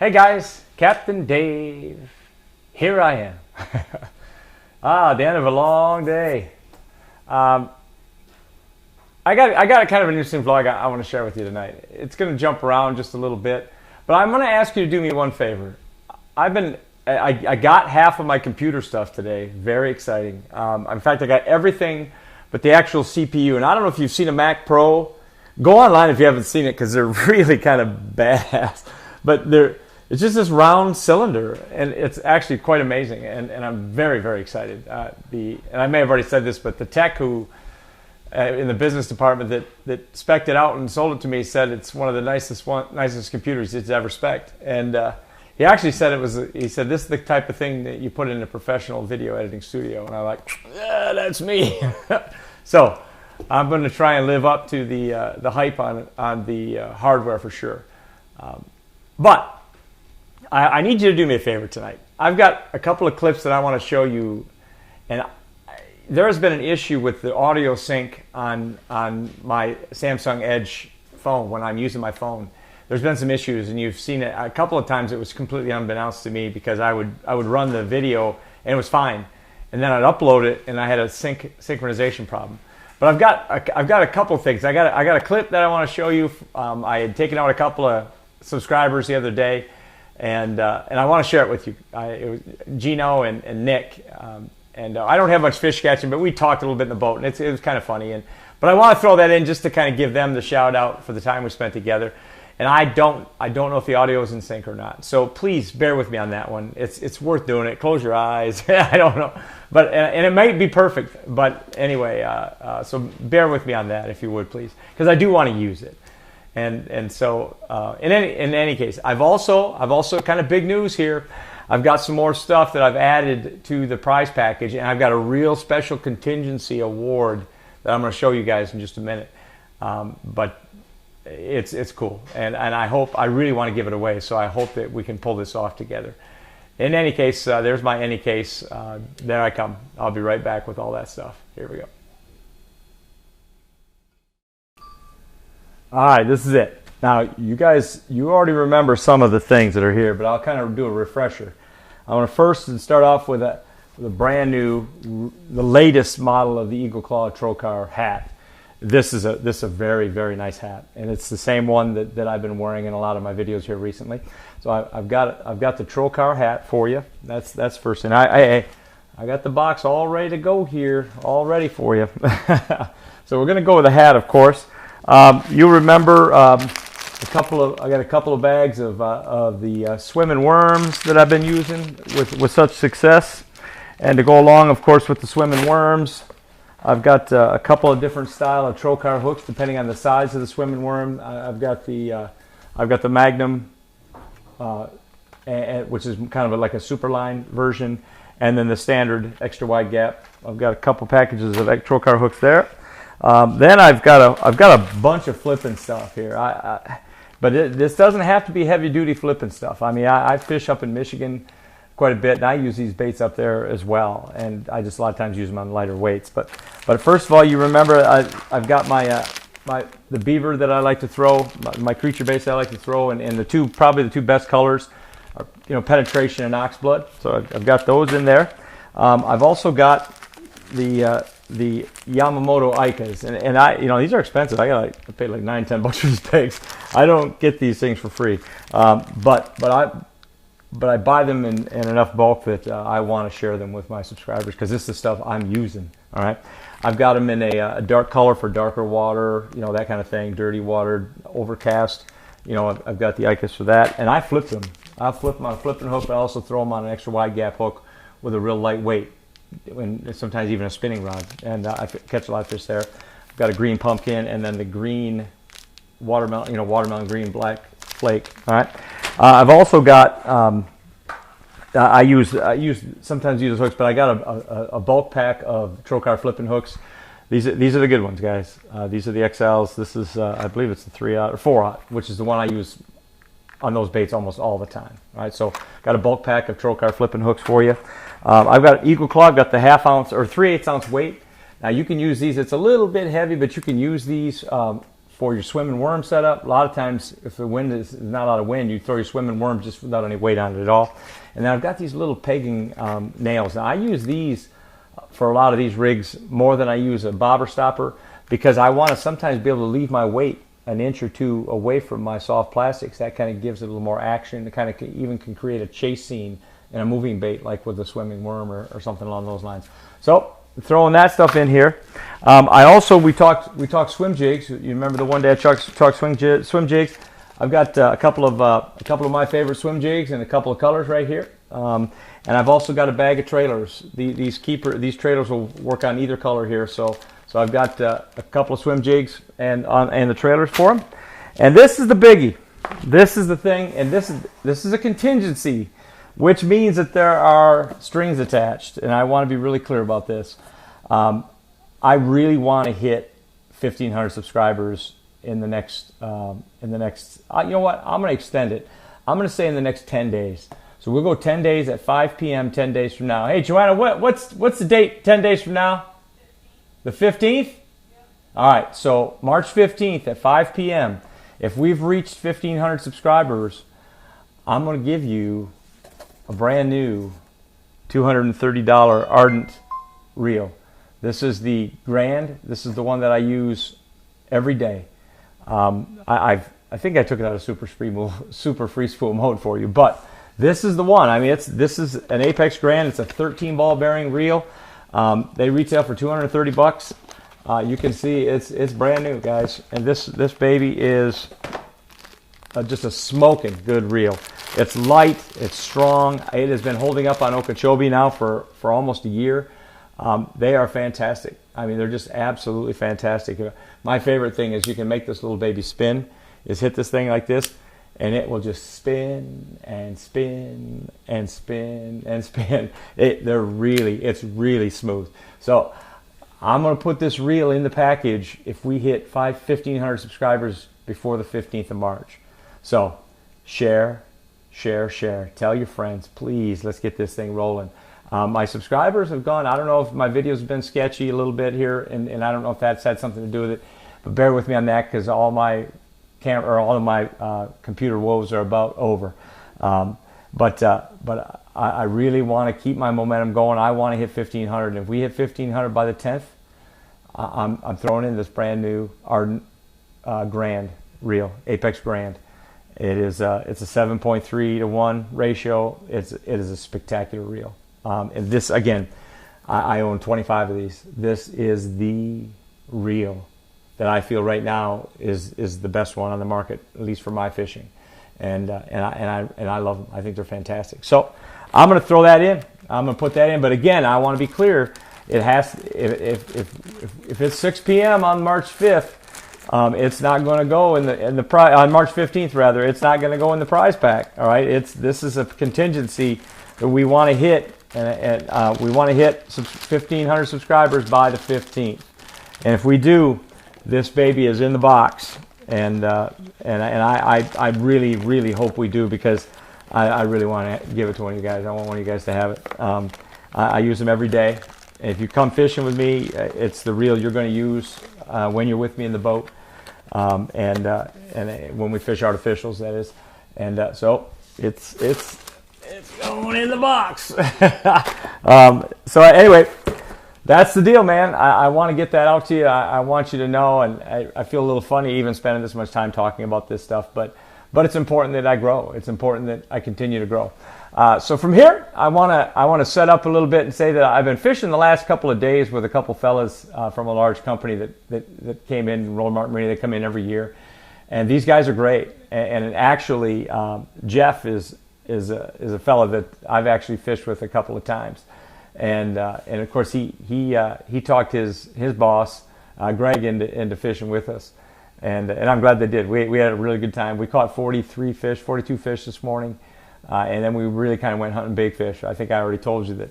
Hey guys, Captain Dave. Here I am. The end of a long day. I got a kind of an interesting vlog I want to share with you tonight. It's going to jump around just a little bit, but I'm going to ask you to do me one favor. I got half of my computer stuff today. Very exciting. In fact, I got everything but the actual CPU. And I don't know if you've seen a Mac Pro. Go online if you haven't seen it because they're really kind of badass. But it's just this round cylinder, and it's actually quite amazing. And I'm very, very excited. And I may have already said this, but the tech who in the business department that spec'd it out and sold it to me said it's one of the nicest computers he's ever spec'd. And he actually said he said this is the type of thing that you put in a professional video editing studio. And I'm like, yeah, that's me. So I'm going to try and live up to the hype on the hardware for sure. But I need you to do me a favor tonight. I've got a couple of clips that I want to show you, and there has been an issue with the audio sync on my Samsung Edge phone when I'm using my phone. There's been some issues, and you've seen it a couple of times. It was completely unbeknownst to me because I would run the video and it was fine, and then I'd upload it and I had a synchronization problem. But I've got a couple of things. I got a clip that I want to show you. I had taken out a couple of subscribers the other day, and I want to share it with you. It was Gino and Nick. And I don't have much fish catching, but we talked a little bit in the boat, and it was kind of funny. But I want to throw that in just to kind of give them the shout out for the time we spent together. And I don't know if the audio is in sync or not. So please bear with me on that one. It's worth doing it. Close your eyes. I don't know, but and it might be perfect. But anyway, so bear with me on that if you would, please, because I do want to use it. And so in any case, I've also kind of big news here. I've got some more stuff that I've added to the prize package, and I've got a real special contingency award that I'm going to show you guys in just a minute. But it's cool, and I really want to give it away, so I hope that we can pull this off together. In any case, there's my any case. There I come. I'll be right back with all that stuff. Here we go. All right, this is it. Now, you guys, you already remember some of the things that are here, but I'll kind of do a refresher. I want to first start off with a brand new, the latest model of the Eagle Claw Trocar hat. This is a very, very nice hat, and it's the same one that I've been wearing in a lot of my videos here recently. So I've got the Trocar hat for you. That's first thing. I got the box all ready to go here, all ready for you. So we're going to go with the hat, of course. You remember I got a couple of bags of the swimming worms that I've been using with such success, and to go along, of course, with the swimming worms, I've got a couple of different style of trocar hooks depending on the size of the swimming worm. I've got the Magnum, which is kind of like a Superline version, and then the standard extra wide gap. I've got a couple packages of trocar hooks there. Then I've got a bunch of flipping stuff here. But this doesn't have to be heavy duty flipping stuff. I mean, I fish up in Michigan quite a bit, and I use these baits up there as well. And I just a lot of times use them on lighter weights. But first of all, you remember I've got the beaver that I like to throw, my creature baits that I like to throw, and probably the two best colors are penetration and oxblood. So I've got those in there. I've also got the Yamamoto Ikas, and these are expensive. I paid like $9-10 for these bags. I don't get these things for free, but I buy them in enough bulk that I want to share them with my subscribers because this is the stuff I'm using. All right, I've got them in a dark color for darker water, that kind of thing, dirty water, overcast. I've got the Ikas for that, and I flip them. I flip them on a flipping hook, but I also throw them on an extra wide gap hook with a real light weight, and sometimes even a spinning rod, and I catch a lot of fish there. I've got a green pumpkin, and then the green watermelon green black flake. All right. I've also got I sometimes use hooks, but I got a bulk pack of trocar flipping hooks. These are the good ones, guys. These are the XLs. This is I believe it's the 3/0 or 4/0, which is the one I use on those baits almost all the time. All right, so got a bulk pack of trocar flipping hooks for you. I've got Eagle Claw. I've got the 1/2 ounce or 3/8 ounce weight. Now you can use these. It's a little bit heavy, but you can use these for your swim and worm setup. A lot of times, if the wind is not a lot of wind, you throw your swim and worm just without any weight on it at all. And then I've got these little pegging nails. Now I use these for a lot of these rigs more than I use a bobber stopper, because I want to sometimes be able to leave my weight an inch or two away from my soft plastics. That kind of gives it a little more action. It kind of even can create a chase scene in a moving bait, like with a swimming worm or something along those lines. So throwing that stuff in here. We talked swim jigs. You remember the one day I talked swim jigs. I've got a couple of my favorite swim jigs and a couple of colors right here. And I've also got a bag of trailers. These trailers will work on either color here. So I've got a couple of swim jigs and the trailers for them. And this is the biggie. This is the thing, and this is a contingency, which means that there are strings attached. And I want to be really clear about this. I really want to hit 1,500 subscribers in the next. You know what? I'm going to extend it. I'm going to say in the next 10 days. So we'll go 10 days at 5 p.m. 10 days from now. Hey, Joanna, what's the date 10 days from now? The 15th? Yep. All right, so March 15th at 5 p.m. If we've reached 1,500 subscribers, I'm going to give you a brand new $230 Ardent reel. This is the Grand. This is the one that I use every day. I think I took it out of super free spool mode for you, but this is the one. I mean, this is an Apex Grand. It's a 13 ball bearing reel. They retail for $230. You can see it's brand new, guys. And this baby is just a smoking good reel. It's light. It's strong. It has been holding up on Okeechobee now for almost a year. They are fantastic. I mean, they're just absolutely fantastic. My favorite thing is you can make this little baby spin. Is hit this thing like this, and it will just spin and spin and spin and spin. It's really smooth. So I'm going to put this reel in the package if we hit 1,500 subscribers before the 15th of March. So share. Tell your friends, please. Let's get this thing rolling. My subscribers have gone. I don't know if my videos have been sketchy a little bit here, and I don't know if that's had something to do with it. But bear with me on that, because all of my computer woes are about over. But I really want to keep my momentum going. I want to hit 1,500. And if we hit 1,500 by the 10th, I'm throwing in this brand new Ardent Grand reel, Apex Grand. It's a 7.3 to 1 ratio. It is a spectacular reel. And this, again, I own 25 of these. This is the reel that I feel right now is the best one on the market, at least for my fishing, and I love them. I think they're fantastic. So I'm going to throw that in. I'm going to put that in. But again, I want to be clear. It has if it's 6 p.m. on March 5th, it's not going to go in the prize on March 15th rather. It's not going to go in the prize pack. All right. This is a contingency that we want to hit, and we want to hit 1,500 subscribers by the 15th. And if we do, this baby is in the box, and I really, really hope we do, because I really want to give it to one of you guys. I want one of you guys to have it. I use them every day. And if you come fishing with me, it's the reel you're going to use when you're with me in the boat, and when we fish artificials, that is. And so it's going in the box. So anyway. That's the deal, man. I want to get that out to you. I want you to know, and I feel a little funny even spending this much time talking about this stuff, but it's important that I grow. It's important that I continue to grow. So from here, I want to set up a little bit and say that I've been fishing the last couple of days with a couple fellas from a large company that came in, Roland Martin Marina. They come in every year, and these guys are great. And actually, Jeff is a fella that I've actually fished with a couple of times. And of course he talked his boss Greg into fishing with us, and I'm glad they did. We had a really good time. We caught 42 fish this morning, and then we really kind of went hunting big fish. I think I already told you that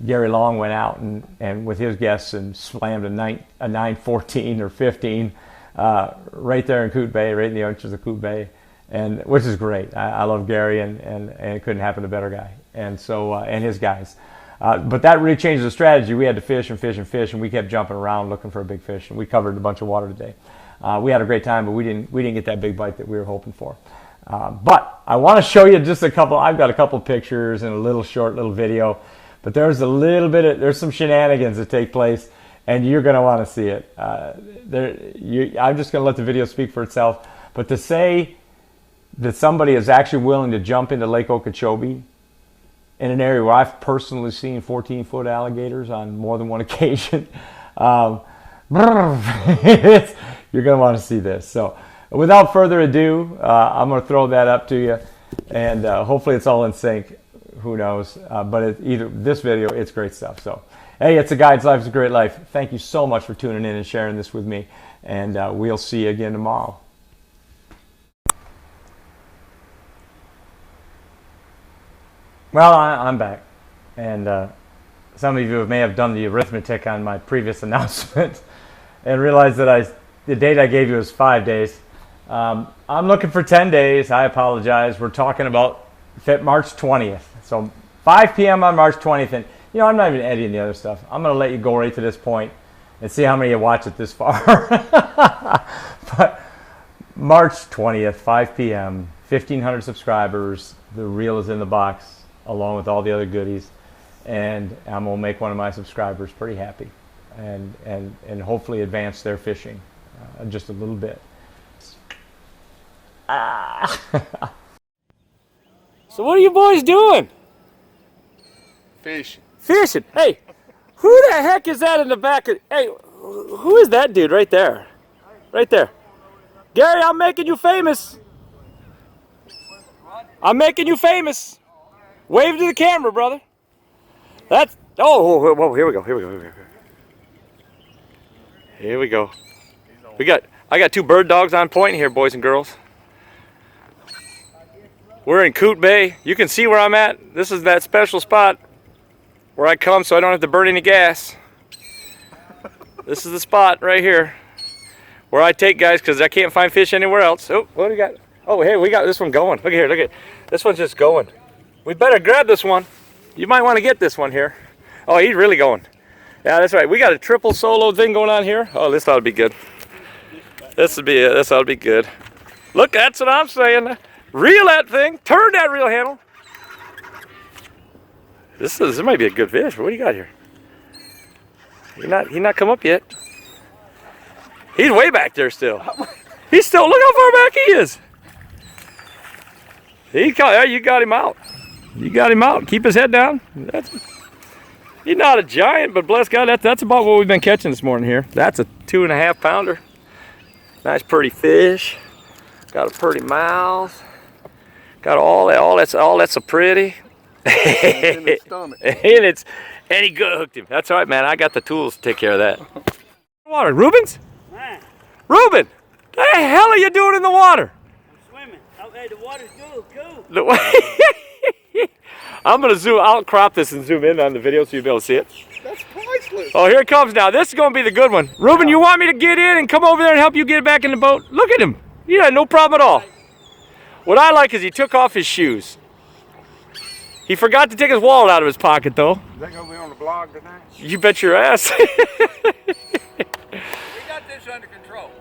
Gary Long went out and with his guests and slammed a 914 or 15 right there in Coot Bay, right in the entrance of Coot Bay, and which is great. I love Gary, and it couldn't happen to a better guy, and so and his guys. But that really changed the strategy. We had to fish and fish and fish, and we kept jumping around looking for a big fish, and we covered a bunch of water today. We had a great time, but we didn't get that big bite that we were hoping for. But I want to show you just a couple. I've got a couple pictures and a little short little video. But there's there's some shenanigans that take place, and you're going to want to see it. I'm just going to let the video speak for itself. But to say that somebody is actually willing to jump into Lake Okeechobee in an area where I've personally seen 14-foot alligators on more than one occasion, you're going to want to see this. So without further ado, I'm going to throw that up to you, and hopefully it's all in sync. Who knows? But either this video, it's great stuff. So, hey, it's a guide's life. It's a great life. Thank you so much for tuning in and sharing this with me, and we'll see you again tomorrow. Well, I'm back, and some of you may have done the arithmetic on my previous announcement and realized that the date I gave you was 5 days. I'm looking for 10 days. I apologize. We're talking about March 20th. So 5 p.m. on March 20th. And, you know, I'm not even editing the other stuff. I'm going to let you go right to this point and see how many you watch it this far. But March 20th, 5 p.m., 1,500 subscribers. The reel is in the box along with all the other goodies. And I'm going to make one of my subscribers pretty happy and hopefully advance their fishing just a little bit. So what are you boys doing? Fishing. Fishing. Hey, who the heck is that in the back? Hey, who is that dude right there? Right there. Gary, I'm making you famous. I'm making you famous. Wave to the camera, brother. That's, whoa, here we go. Here we go. I got 2 bird dogs on point here, boys and girls. We're in Coot Bay. You can see where I'm at. This is that special spot where I come so I don't have to burn any gas. This is the spot right here where I take guys because I can't find fish anywhere else. Oh, what do we got? Oh, hey, we got this one going. Look here, look at this one's just going. We better grab this one. You might want to get this one here. Oh, he's really going. Yeah, that's right. We got a triple solo thing going on here. Oh, this ought to be good. This ought to be good. Look, that's what I'm saying. Reel that thing. Turn that reel handle. This might be a good fish. What do you got here? He not come up yet. He's way back there still. He's still. Look how far back he is. You got him out. You got him out. Keep his head down. He's not a giant, but bless God, that's about what we've been catching this morning here. That's a 2.5 pounder. Nice pretty fish. Got a pretty mouth. Got all that's a pretty. In his stomach. and he good hooked him. That's all right, man. I got the tools to take care of that. Water, Rubens? Man, Reuben, what the hell are you doing in the water? I'm swimming. Okay, the water's cool. I'm gonna I'll crop this and zoom in on the video so you'll be able to see it. That's priceless. Oh, here it comes now. This is gonna be the good one. Reuben, you want me to get in and come over there and help you get back in the boat? Look at him. Yeah, no problem at all. What I like is he took off his shoes. He forgot to take his wallet out of his pocket, though. Is that going to be on the blog tonight? You bet your ass. We got this under control.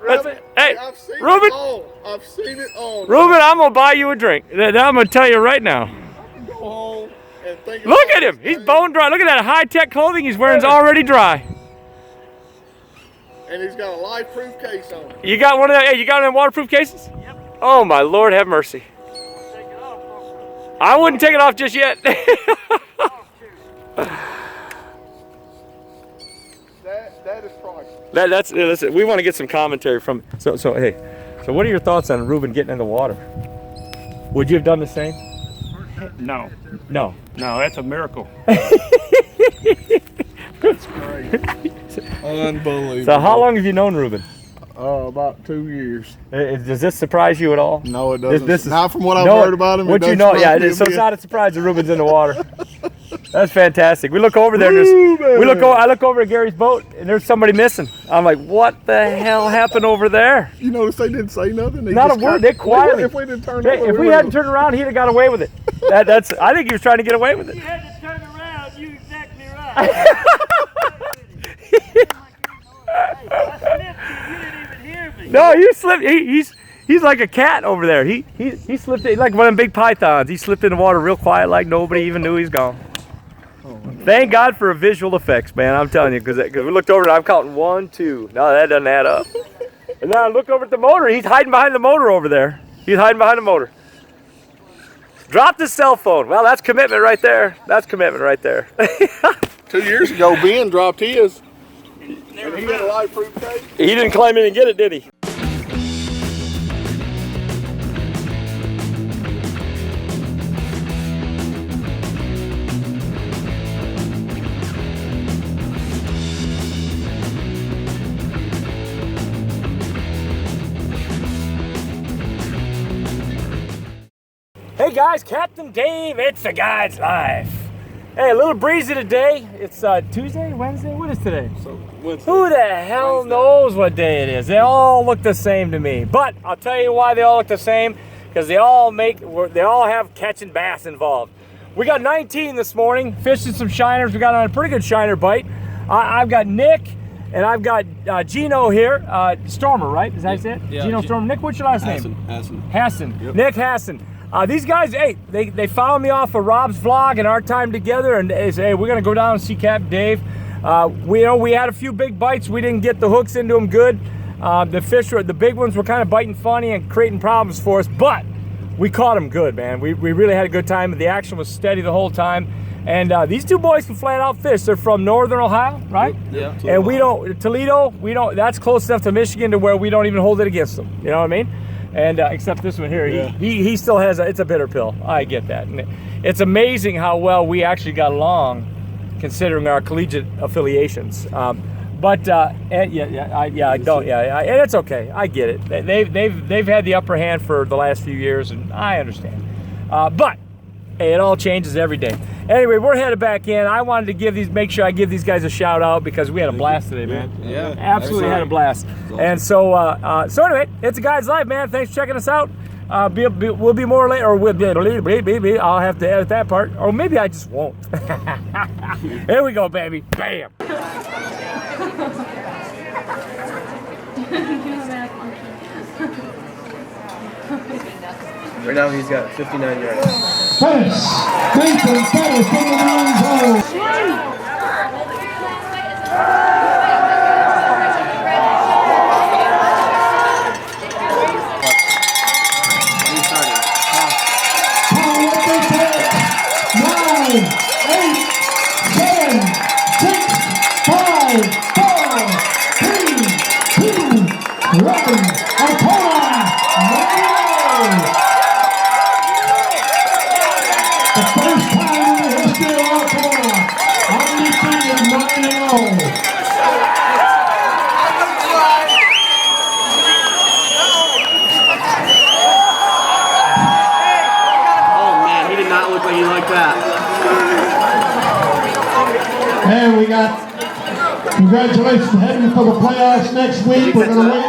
Hey, I've seen Reuben. it all. I've seen it all. Reuben, I'm going to buy you a drink. I'm going to tell you right now. I can go home and think Look about at him. it. He's bone dry. Look at that high-tech clothing he's wearing is already dry. And he's got a life-proof case on it. You got one of them? Hey, you got one of them waterproof cases? Yep. Oh, my Lord, have mercy. Take it off. I wouldn't take it off just yet. That is priceless. Listen, we want to get some commentary from. So hey, so what are your thoughts on Reuben getting in the water? Would you have done the same? No, No. that's a miracle. That's great. Unbelievable. So how long have you known Reuben? About 2 years. Does this surprise you at all? No, it doesn't. This is, not from what I've heard about him. What you know? Yeah, so it's not a surprise that Reuben's in the water. That's fantastic. We look over there. I look over at Gary's boat, and there's somebody missing. I'm like, what the hell happened over there? You notice they didn't say nothing. Not a word. They quietly. If we didn't turn If we hadn't turned around, he'd have got away with it. I think he was trying to get away with it. You had to turn around. You exactly right. I sniffed you. You didn't even hear me. No, you slipped. He's like a cat over there. He slipped like one of them big pythons. He slipped in the water real quiet, like nobody even knew he's gone. Thank God for visual effects, man. I'm telling you, because we looked over and I'm counting 1, 2. No, that doesn't add up. And then I look over at the motor. He's hiding behind the motor over there. He's hiding behind the motor. Dropped his cell phone. Well, that's commitment right there. That's commitment right there. 2 years ago, Ben dropped his. And he had a life-proof case. He didn't climb in and get it, did he? Hey guys, Captain Dave, it's the Guide's Life. Hey, a little breezy today. It's Tuesday, Wednesday, what is today? Who the hell knows what day it is? They all look the same to me. But I'll tell you why they all look the same, because they all have catching bass involved. We got 19 this morning, fishing some shiners. We got on a pretty good shiner bite. I've got Nick, and I've got Gino here. Stormer, right? Is that how you say it? Yeah, Gino Stormer. Nick, what's your last name? Hassan. Yep. Nick Hassan. These guys, hey, they followed me off of Rob's vlog and our time together, and they say, hey, we're gonna go down and see Captain Dave. We had a few big bites. We didn't get the hooks into them good. The big ones were kind of biting funny and creating problems for us, but we caught them good, man. We really had a good time. The action was steady the whole time. And these two boys can flat out fish. They're from Northern Ohio, right? Yeah. And Toledo, that's close enough to Michigan to where we don't even hold it against them. You know what I mean? And except this one here, yeah. he still has it's a bitter pill. I get that. And it's amazing how well we actually got along, considering our collegiate affiliations. And it's okay. I get it. They've had the upper hand for the last few years, and I understand. But hey, it all changes every day. Anyway, we're headed back in. I wanted to make sure I give these guys a shout out because we had a blast today, man. Yeah, absolutely had a blast. And so anyway, it's a Guide's Life, man. Thanks for checking us out. We'll be more later, or I'll have to edit that part, or maybe I just won't. Here we go, baby. Bam. Right now he's got 59 yards. Finish! Nathan Pettis in the nine hole. Paul, what they take? 9, 8, 7, 6, 5, 4, 3, 2, 1. Apollo! The first time in the history of Alcoa, undefeated 9-0. Oh man, he did not look like he liked that. And we got congratulations heading for the playoffs next week. We're going to wait